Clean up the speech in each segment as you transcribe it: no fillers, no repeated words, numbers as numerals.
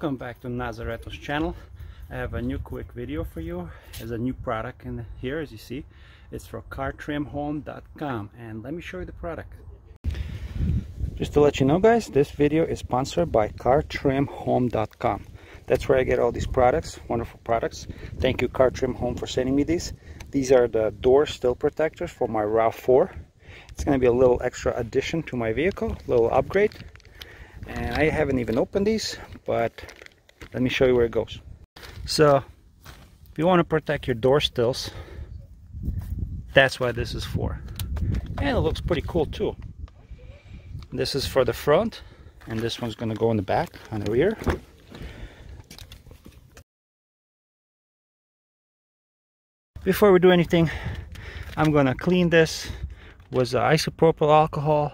Welcome back to Nazareto's channel. I have a new quick video for you. There's a new product in here, as you see. It's for cartrimhome.com, and let me show you the product. Just to let you know, guys, this video is sponsored by cartrimhome.com. That's where I get all these products, wonderful products. Thank you, Trim Home, for sending me these. These are the door sill protectors for my Rav4. It's going to be a little extra addition to my vehicle, a little upgrade. And I haven't even opened these, but let me show you where it goes. So, if you want to protect your door stills, that's what this is for. And it looks pretty cool too. This is for the front, and this one's going to go in the back, on the rear. Before we do anything, I'm going to clean this with isopropyl alcohol,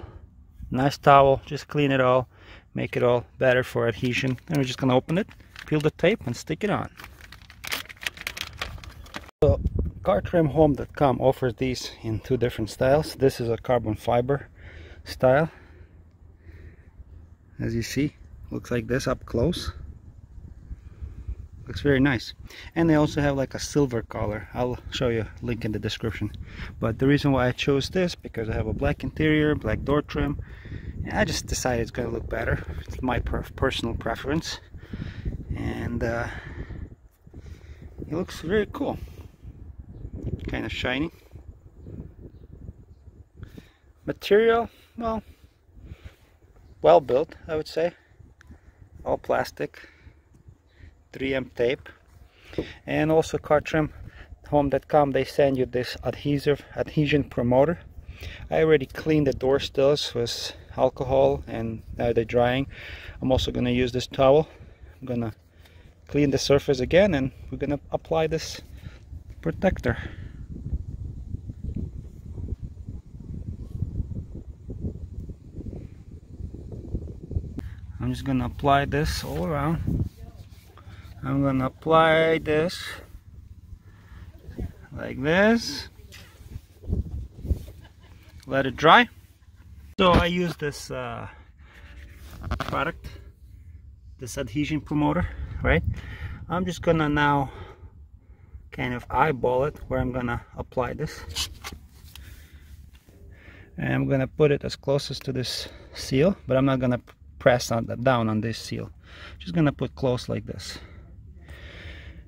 nice towel, just clean it all. Make it all better for adhesion. And we're just going to open it, peel the tape, and stick it on. So, cartrimhome.com offers these in two different styles. This is a carbon fiber style. As you see, looks like this up close. Looks very nice. And they also have like a silver color. I'll show you a link in the description. But the reason why I chose this, because I have a black interior, black door trim. I just decided it's going to look better. It's my personal preference, and it looks very cool. Kind of shiny. Material, well built, I would say. All plastic, 3M tape, and also cartrimhome.com. They send you this adhesion promoter. I already cleaned the door stills with alcohol, and now they're drying. I'm also going to use this towel. I'm going to clean the surface again, and we're going to apply this protector. I'm just going to apply this all around. I'm going to apply this like this. Let it dry. So I use this product, this adhesion promoter, right? I'm just gonna now kind of eyeball it where I'm gonna apply this, and I'm gonna put it as closest to this seal, but I'm not gonna press down on this seal. Just gonna put close like this,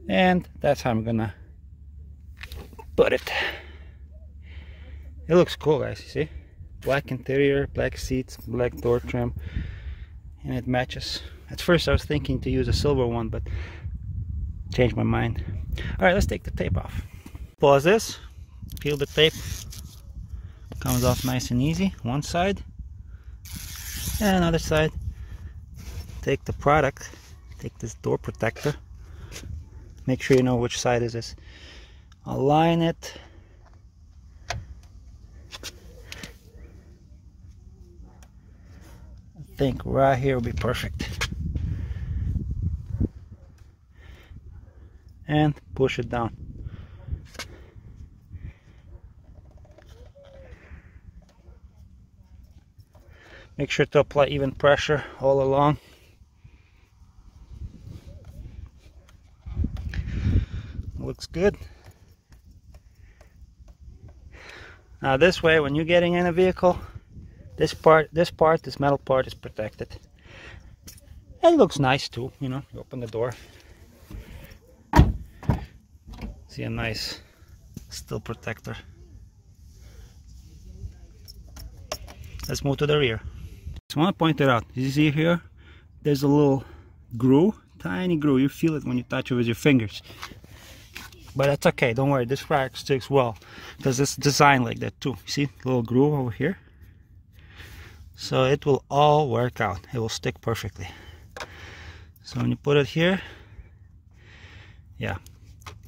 and that's how I'm gonna put it. It looks cool, guys, you see? Black interior, black seats, black door trim, and it matches. At first I was thinking to use a silver one, but changed my mind. Alright, let's take the tape off. Pause this, peel the tape. Comes off nice and easy, one side. And another side. Take the product, take this door protector. Make sure you know which side is this. Align it. I think right here will be perfect, and push it down. Make sure to apply even pressure all along. Looks good. Now this way, when you're getting in a vehicle, this metal part is protected. It looks nice too, you know. You open the door, see a nice steel protector. Let's move to the rear. Just want to point it out. You see here, there's a little groove, tiny groove. You feel it when you touch it with your fingers. But that's okay, don't worry, this product sticks well, because it's designed like that too. See, a little groove over here. So it will all work out. It will stick perfectly. So when you put it here, yeah,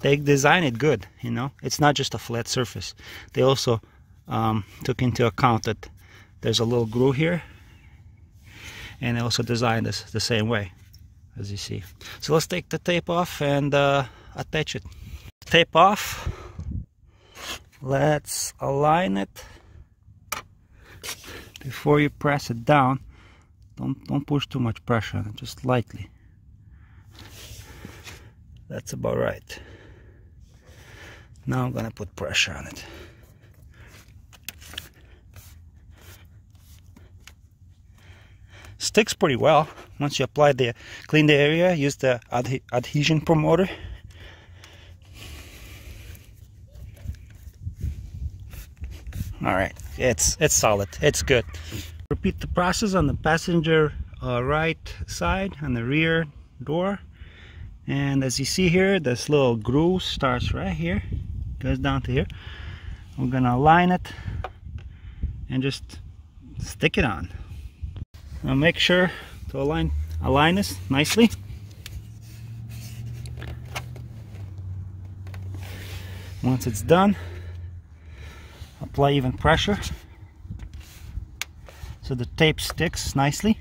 they design it good, you know. It's not just a flat surface. They also took into account that there's a little groove here, and they also designed this the same way, as you see. So let's take the tape off and attach it. Tape off. Let's align it. Before you press it down, don't push too much pressure on it, just lightly. That's about right. Now I'm gonna put pressure on it. Sticks pretty well. Once you clean the area, use the adhesion promoter. Alright, it's solid, it's good. Repeat the process on the passenger right side, on the rear door. And as you see here, this little groove starts right here, goes down to here. We're gonna align it and just stick it on. Now make sure to align this nicely. Once it's done, apply even pressure so the tape sticks nicely.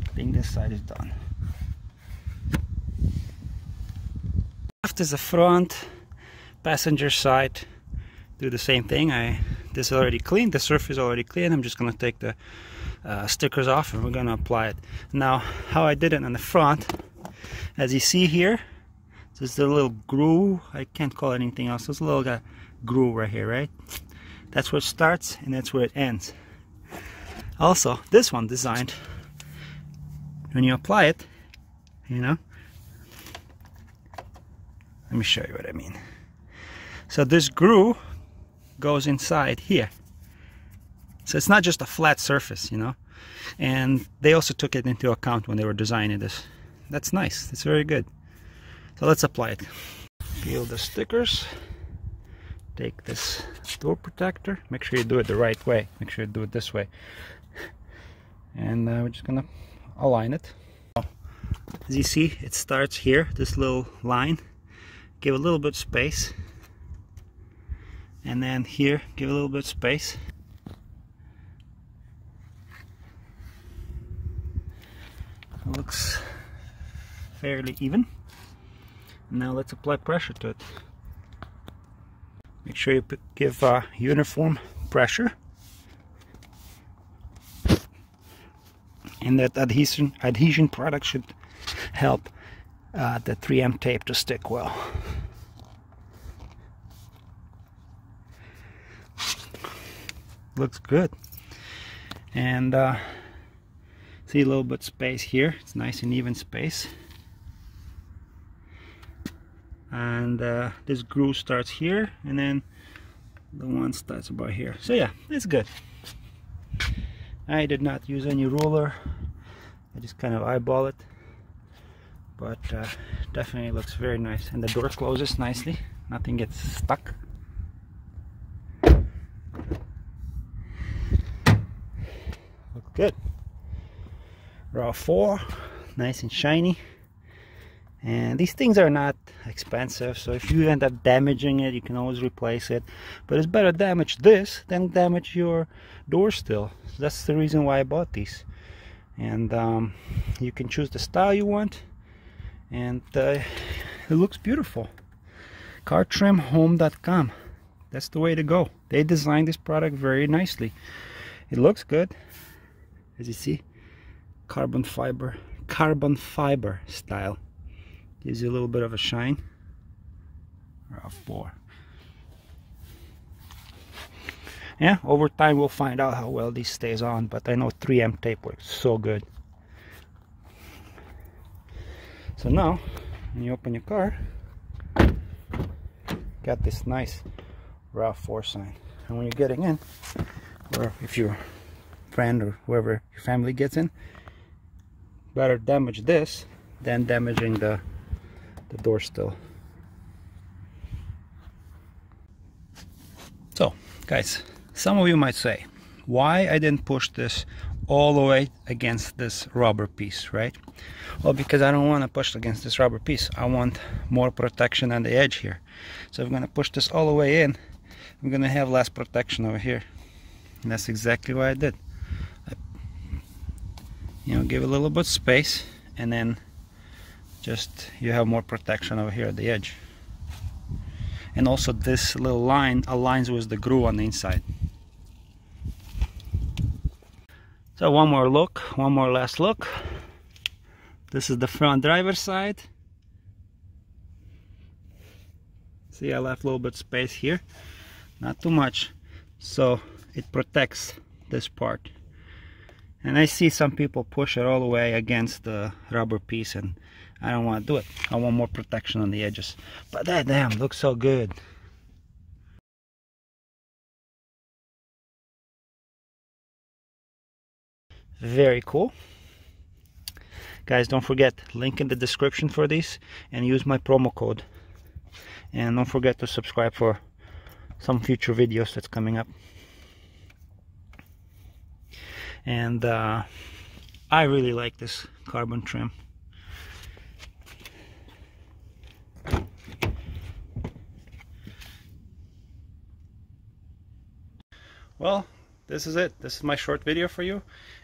I think this side is done. Left is the front, passenger side. Do the same thing. This is already clean. The surface is already clean. I'm just gonna take the stickers off and we're gonna apply it. Now, how I did it on the front, as you see here, there's a little groove. I can't call it anything else. There's a little groove right here, right? That's where it starts and that's where it ends. Also, this one designed, when you apply it, you know, let me show you what I mean. So this groove goes inside here. So it's not just a flat surface, you know. And they also took it into account when they were designing this. That's nice. It's very good. So let's apply it. Peel the stickers. Take this door protector. Make sure you do it the right way. Make sure you do it this way. And we're just gonna align it. As you see, it starts here, this little line. Give a little bit of space. And then here, give a little bit of space. It looks fairly even. Now let's apply pressure to it. Make sure you give uniform pressure. And that adhesion product should help the 3M tape to stick well. Looks good. And see a little bit space here. It's nice and even space. And this groove starts here, and then the one starts about here. So yeah, it's good. I did not use any ruler. I just kind of eyeball it. But definitely looks very nice. And the door closes nicely. Nothing gets stuck. Looks good. Rav4, nice and shiny. And these things are not expensive, so if you end up damaging it, you can always replace it. But it's better damage this than damage your door still. So that's the reason why I bought these. And you can choose the style you want, and it looks beautiful. CarTrimHome.com. That's the way to go. They designed this product very nicely. It looks good, as you see. Carbon fiber style. Gives you a little bit of a shine. Rav4. Yeah, over time we'll find out how well this stays on, but I know 3M tape works so good. So now, when you open your car, got this nice Rav4 sign. And when you're getting in, or if your friend or whoever your family gets in, better damage this than damaging the door still. So guys, some of you might say, why I didn't push this all the way against this rubber piece, right? Well, because I don't want to push against this rubber piece. I want more protection on the edge here. So I'm going to push this all the way in. I'm going to have less protection over here. And that's exactly what I did. Give a little bit of space, and then just you have more protection over here at the edge. and also this little line aligns with the groove on the inside. So one more last look. This is the front driver's side. See, I left a little bit space here, not too much, so it protects this part. And I see some people push it all the way against the rubber piece, and I don't want to do it. I want more protection on the edges. But that damn looks so good. Very cool. Guys, don't forget, link in the description for these, and use my promo code. And don't forget to subscribe for some future videos that's coming up. And I really like this carbon trim. Well, this is it. This is my short video for you.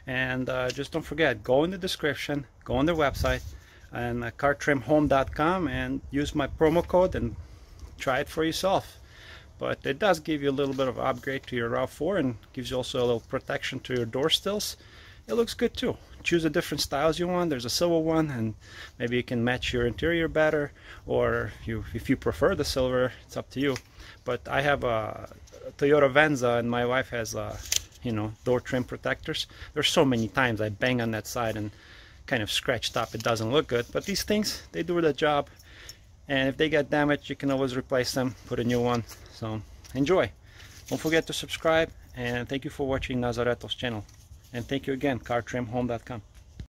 And just don't forget, go in the description, go on their website, and cartrimhome.com, and use my promo code and try it for yourself. But it does give you a little bit of upgrade to your Rav4, and gives you also a little protection to your door stills. It looks good too. Choose the different styles you want. There's a silver one, and maybe you can match your interior better, or if you prefer the silver, it's up to you. But I have a Toyota Venza, and my wife has you know, door trim protectors. There's so many times I bang on that side and kind of scratched up. It doesn't look good, but these things, they do the job. And if they get damaged, you can always replace them, put a new one. So enjoy. Don't forget to subscribe, and thank you for watching Nazareto's channel. And thank you again, cartrimhome.com.